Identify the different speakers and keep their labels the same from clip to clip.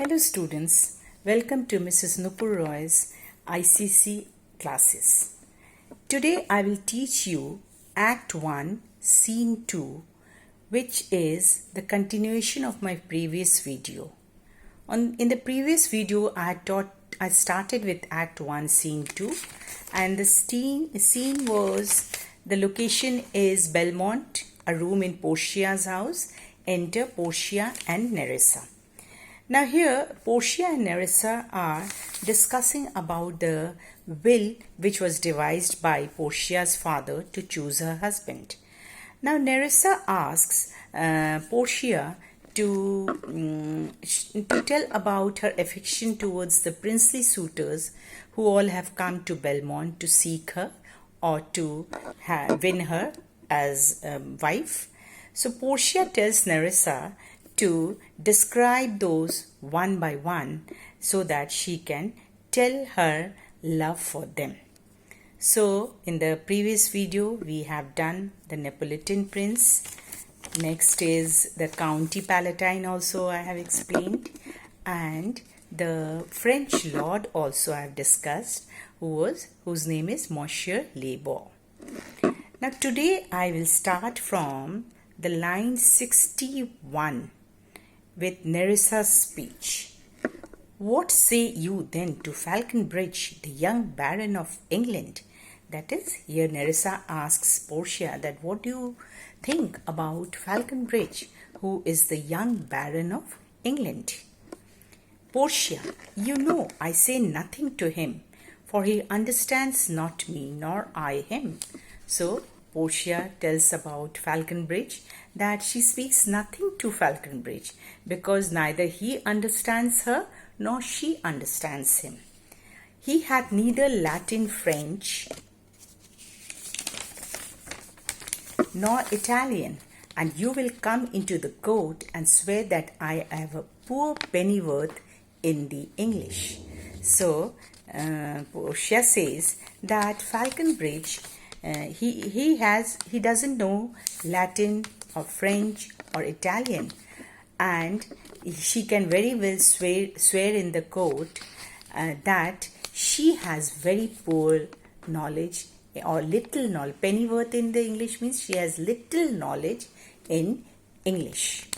Speaker 1: Hello students, welcome to Mrs. Nupur Roy's ICC classes. Today I will teach you Act 1, Scene 2, which is the continuation of my previous video. In the previous video I started with Act 1, Scene 2, and the scene was, the location is Belmont, a room in Portia's house. Enter Portia and Nerissa. Now here, Portia and Nerissa are discussing about the will which was devised by Portia's father to choose her husband. Now Nerissa asks Portia to tell about her affection towards the princely suitors who all have come to Belmont to seek her or to win her as wife. So Portia tells Nerissa to describe those one by one so that she can tell her love for them. So in the previous video we have done the Neapolitan prince. Next is the County Palatine, also I have explained, and the French lord also I have discussed, whose name is Monsieur Labor. Now today I will start from the line 61 with Nerissa's speech. What say you then to Falconbridge, the young Baron of England? That is, here Nerissa asks Portia that what do you think about Falconbridge, who is the young Baron of England? Portia, you know I say nothing to him, for he understands not me, nor I him. So Portia tells about Falconbridge that she speaks nothing to Falconbridge because neither he understands her nor she understands him. He hath neither Latin, French, nor Italian, and you will come into the court and swear that I have a poor pennyworth in the English. So Portia says that Falconbridge he doesn't know Latin or French or Italian, and she can very well swear in the court that she has very poor knowledge or little knowledge. Pennyworth in the English means she has little knowledge in English.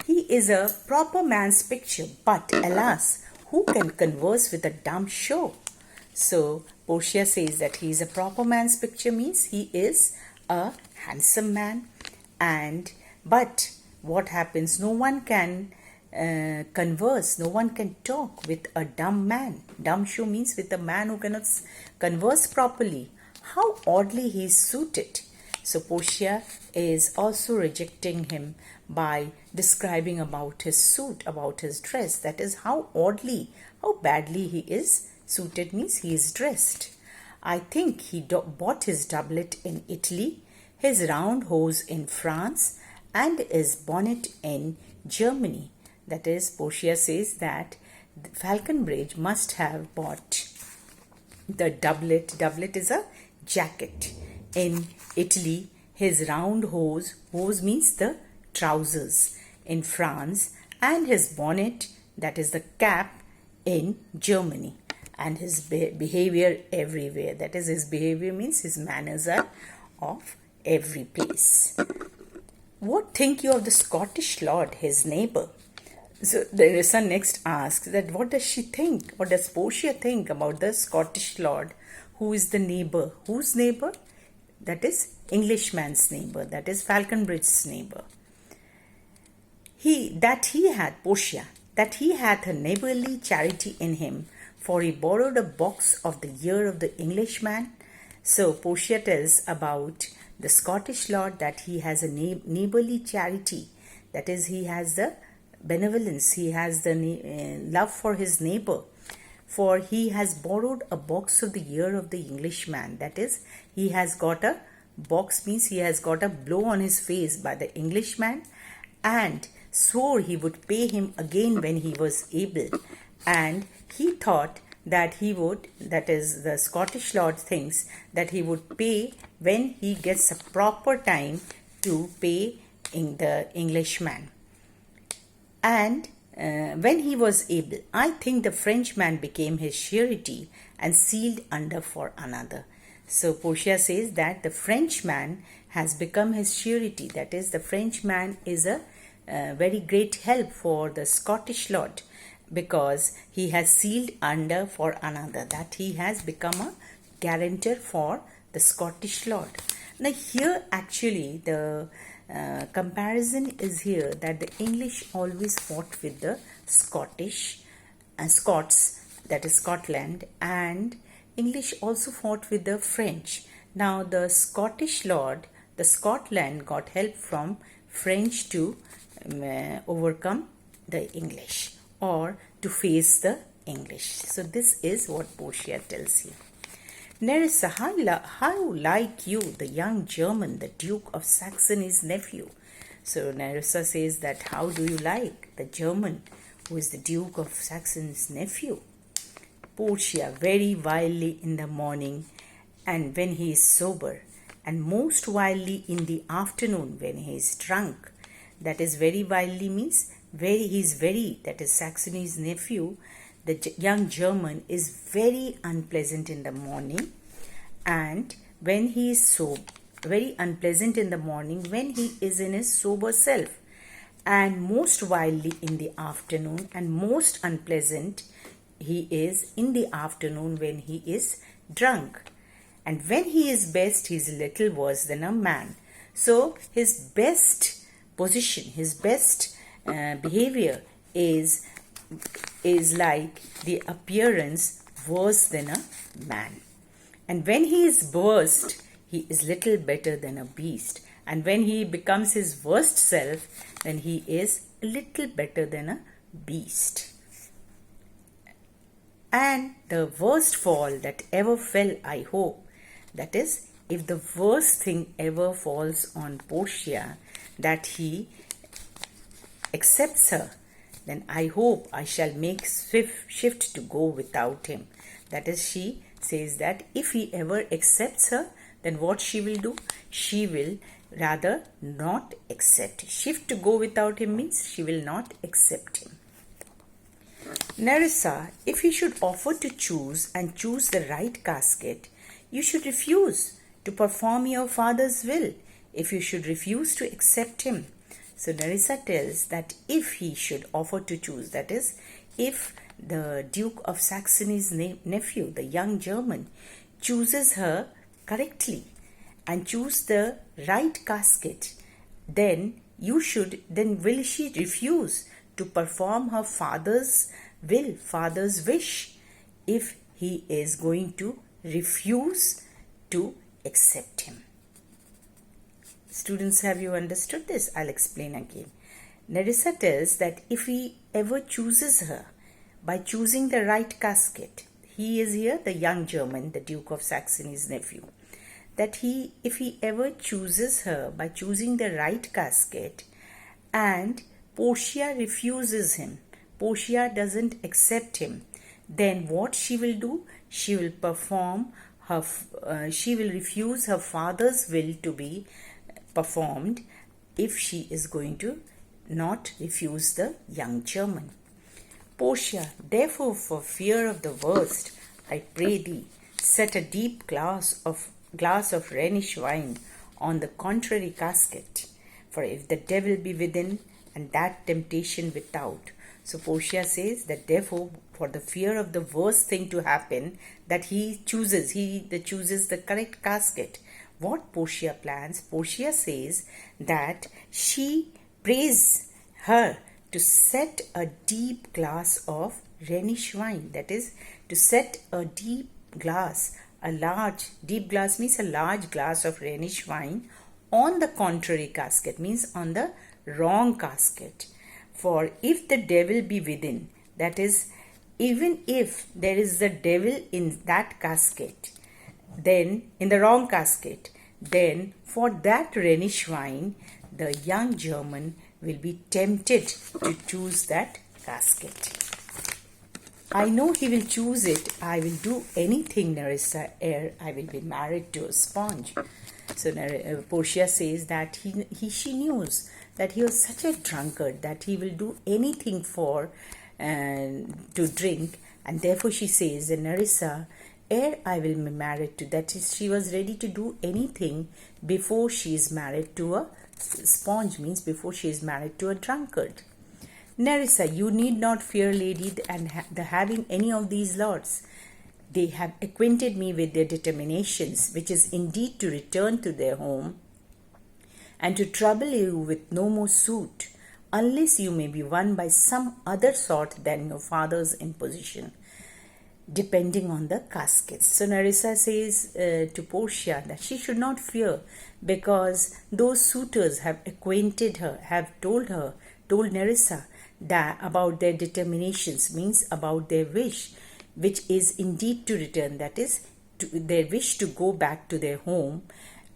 Speaker 1: He is a proper man's picture, but alas, who can converse with a dumb show? So Portia says that he is a proper man's picture means he is a handsome man, but what happens? No one can converse, no one can talk with a dumb man. Dumb show means with a man who cannot converse properly. How oddly he is suited. So Portia is also rejecting him by describing about his suit, about his dress. That is how badly he is suited means he is dressed. I think he bought his doublet in Italy, his round hose in France, and his bonnet in Germany. That is, Portia says that Falconbridge must have bought the doublet. Doublet is a jacket in Italy, his round hose means the trousers, in France, and his bonnet, that is the cap, in Germany. And his behavior everywhere. That is, his behavior means his manners are of every place. What think you of the Scottish lord, his neighbor? So Nerissa next asks that what does she think? What does Portia think about the Scottish lord, who is the neighbor? Whose neighbor? That is Englishman's neighbor. That is Falconbridge's neighbor. Portia, that he hath a neighborly charity in him, for he borrowed a box of the ear of the Englishman. So Portia tells about the Scottish lord that he has a neighborly charity. That is, he has the benevolence, he has the love for his neighbor. For he has borrowed a box of the ear of the Englishman. That is, he has got a box means he has got a blow on his face by the Englishman, and swore he would pay him again when he was able. And he thought that he would, that is, the Scottish lord thinks that he would pay when he gets a proper time to pay in the Englishman. And when he was able. I think the Frenchman became his surety and sealed under for another. So Portia says that the Frenchman has become his surety. That is, the Frenchman is a very great help for the Scottish lord, because he has sealed under for another, that he has become a guarantor for the Scottish lord. Now here actually the comparison is here that the English always fought with the Scots, that is Scotland, and English also fought with the French. Now the Scottish lord, the Scotland got help from French to overcome the English, or to face the English. So this is what Portia tells you. Nerissa, how like you, the young German, the Duke of Saxony's nephew? So Nerissa says that how do you like the German who is the Duke of Saxony's nephew? Portia, very wildly in the morning and when he is sober, and most wildly in the afternoon when he is drunk. That is, very wildly means he is very, that is Saxony's nephew, the young German, is very unpleasant in the morning, and when he is so very unpleasant in the morning when he is in his sober self, and most wildly in the afternoon, and most unpleasant he is in the afternoon when he is drunk. And when he is best, he is little worse than a man. So his best position, his best behavior is like the appearance worse than a man. And when he is worst, he is little better than a beast. And when he becomes his worst self, then he is a little better than a beast. And the worst fall that ever fell, I hope, that is, if the worst thing ever falls on Portia, that he accepts her, then I hope I shall make swift shift to go without him. That is, she says that if he ever accepts her, then what she will do? She will rather not accept. Shift to go without him means she will not accept him. Nerissa, if he should offer to choose and choose the right casket, you should refuse to perform your father's will if you should refuse to accept him. So Nerissa tells that if he should offer to choose, that is, if the Duke of Saxony's nephew, the young German, chooses her correctly and choose the right casket, then will she refuse to perform her father's will, father's wish, if he is going to refuse to accept him. Students, have you understood this? I'll explain again. Nerissa tells that if he ever chooses her by choosing the right casket, he is here the young German, the Duke of Saxony's nephew, that if he ever chooses her by choosing the right casket and Portia refuses him, Portia doesn't accept him, then what she will do? She will refuse her father's will to be performed if she is going to not refuse the young German. Portia, therefore, for fear of the worst, I pray thee, set a deep glass of Rhenish wine on the contrary casket, for if the devil be within and that temptation without. So Portia says that therefore, for the fear of the worst thing to happen, that he chooses the correct casket. What Portia plans? Portia says that she prays her to set a deep glass of Rhenish wine. That is, to set a deep glass means a large glass of Rhenish wine on the contrary casket, means on the wrong casket. For if the devil be within, that is, even if there is the devil in that casket, then in the wrong casket, then for that Rhenish wine, the young German will be tempted to choose that casket. I know he will choose it. I will do anything, Nerissa, ere I will be married to a sponge. So Portia says that she knows that he was such a drunkard that he will do anything for to drink, and therefore she says that Nerissa, ere I will be married to, that is, she was ready to do anything before she is married to a sponge, means before she is married to a drunkard. Nerissa, you need not fear, lady, and the having any of these lords. They have acquainted me with their determinations, which is indeed to return to their home and to trouble you with no more suit, unless you may be won by some other sort than your father's imposition, depending on the caskets. So Nerissa says to Portia that she should not fear, because those suitors have acquainted her, have told Nerissa that about their determinations, means about their wish, which is indeed to return, that is, their wish to go back to their home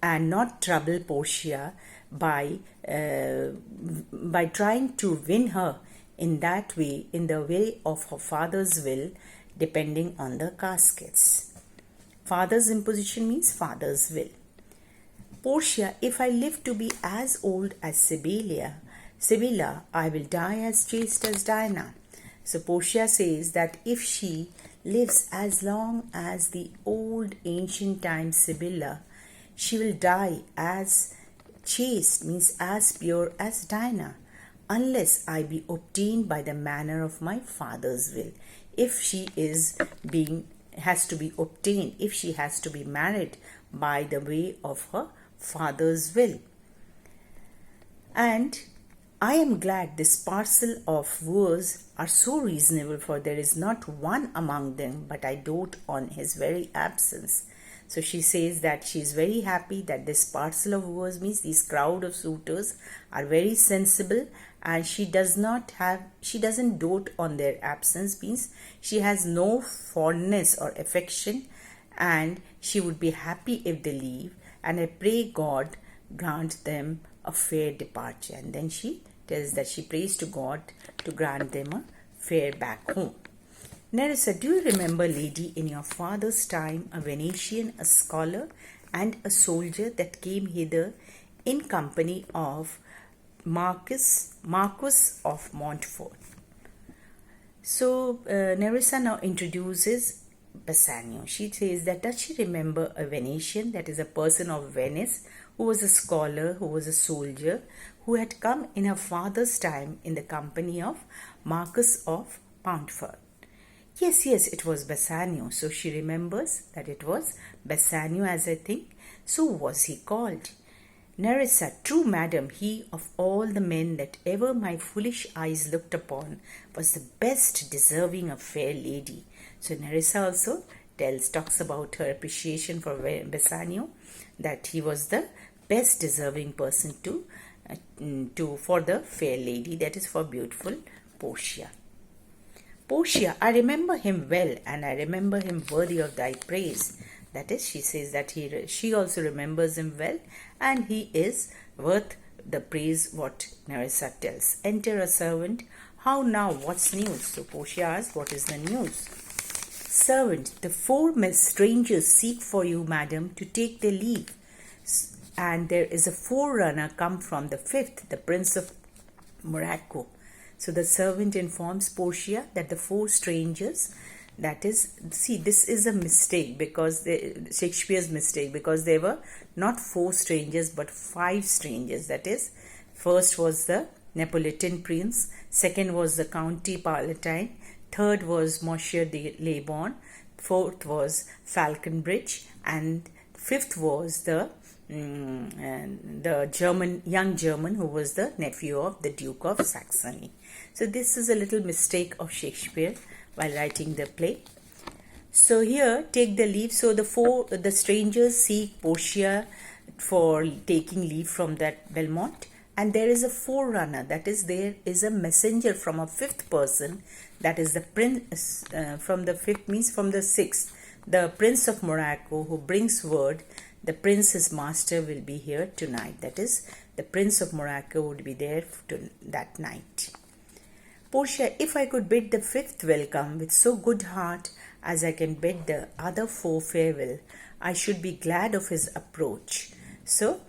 Speaker 1: and not trouble Portia by trying to win her in that way, in the way of her father's will, depending on the caskets. Father's imposition means father's will. Portia, if I live to be as old as Sibylla, I will die as chaste as Diana. So Portia says that if she lives as long as the old ancient time Sibylla, she will die as chaste, means as pure as Diana, unless I be obtained by the manner of my father's will. If she has to be obtained, if she has to be married by the way of her father's will. And I am glad this parcel of wooers are so reasonable, for there is not one among them but I dote on his very absence. So she says that she is very happy that this parcel of wooers, means these crowd of suitors, are very sensible, and she doesn't dote on their absence, means she has no fondness or affection, and she would be happy if they leave, and I pray God grant them a fair departure. And then she tells that she prays to God to grant them a fair back home. Nerissa, do you remember, lady, in your father's time, a Venetian, a scholar, and a soldier that came hither in company of Marquis of Montfort? So Nerissa now introduces Bassanio. She says that does she remember a Venetian, that is a person of Venice, who was a scholar, who was a soldier, who had come in her father's time in the company of Marquis of Montfort? Yes, it was Bassanio. So she remembers that it was Bassanio, as I think. So was he called? Nerissa, true madam, he of all the men that ever my foolish eyes looked upon was the best deserving a fair lady. So Nerissa also talks about her appreciation for Bassanio, that he was the best deserving person for the fair lady, that is for beautiful Portia. Portia, I remember him well, and I remember him worthy of thy praise. That is, she says that she also remembers him well, and he is worth the praise what Nerissa tells. Enter a servant. How now? What's news? So Portia asks, what is the news? Servant, the 4 strangers seek for you, madam, to take their leave. And there is a forerunner come from the 5th, the Prince of Morocco. So the servant informs Portia that the 4 strangers, that is, see, this is a mistake, because Shakespeare's mistake, because there were not 4 strangers but 5 strangers. That is, first was the Neapolitan prince, second was the County Palatine, third was Monsieur de Leybon, fourth was Falconbridge, and fifth was the young German who was the nephew of the Duke of Saxony. So this is a little mistake of Shakespeare while writing the play. So here, take the leave. So the strangers seek Portia for taking leave from that Belmont, and there is a forerunner, that is, there is a messenger from a 5th person, that is the prince from the 5th, means from the 6th, the Prince of Morocco, who brings word the prince's master will be here tonight. That is, the Prince of Morocco would be there that night. Portia, if I could bid the 5th welcome with so good heart as I can bid the other 4 farewell, I should be glad of his approach. So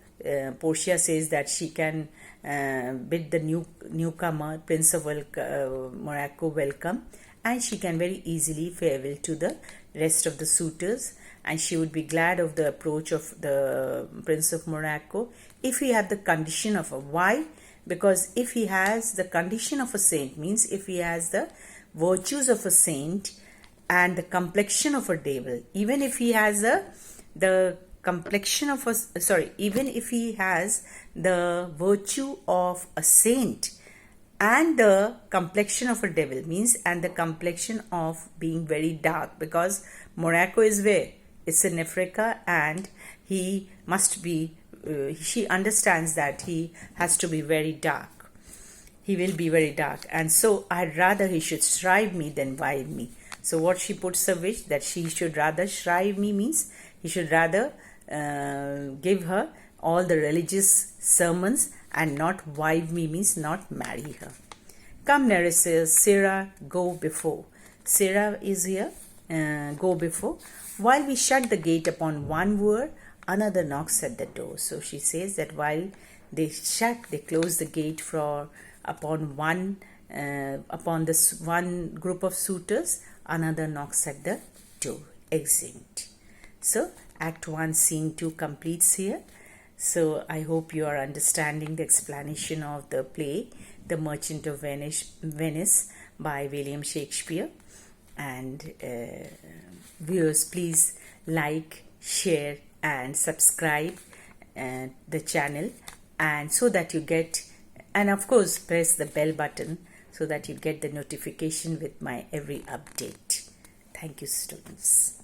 Speaker 1: Portia says that she can bid the newcomer, Prince of Morocco, welcome, and she can very easily farewell to the rest of the suitors, and she would be glad of the approach of the Prince of Morocco if he had the condition of a why. Because if he has the condition of a saint, means if he has the virtues of a saint and the complexion of a devil, even if he has the complexion of a even if he has the virtue of a saint and the complexion of a devil, means and the complexion of being very dark, because Morocco is where? It's in Africa, and he must be she understands that he has to be very dark. He will be very dark, and so I'd rather he should shrive me than wive me. So what she puts a wish that she should rather shrive me, means he should rather give her all the religious sermons and not wive me, means not marry her. Come, Nereus, Sarah, go before. Sarah is here, go before. While we shut the gate upon one wooer, another knocks at the door. So she says that while they close the gate upon this one group of suitors, another knocks at the door. Exit. So Act 1, Scene 2 completes here. So I hope you are understanding the explanation of the play, The Merchant of Venice by William Shakespeare. And viewers, please like, share and subscribe the channel, and so that you get, and of course press the bell button so that you get the notification with my every update. Thank you, students.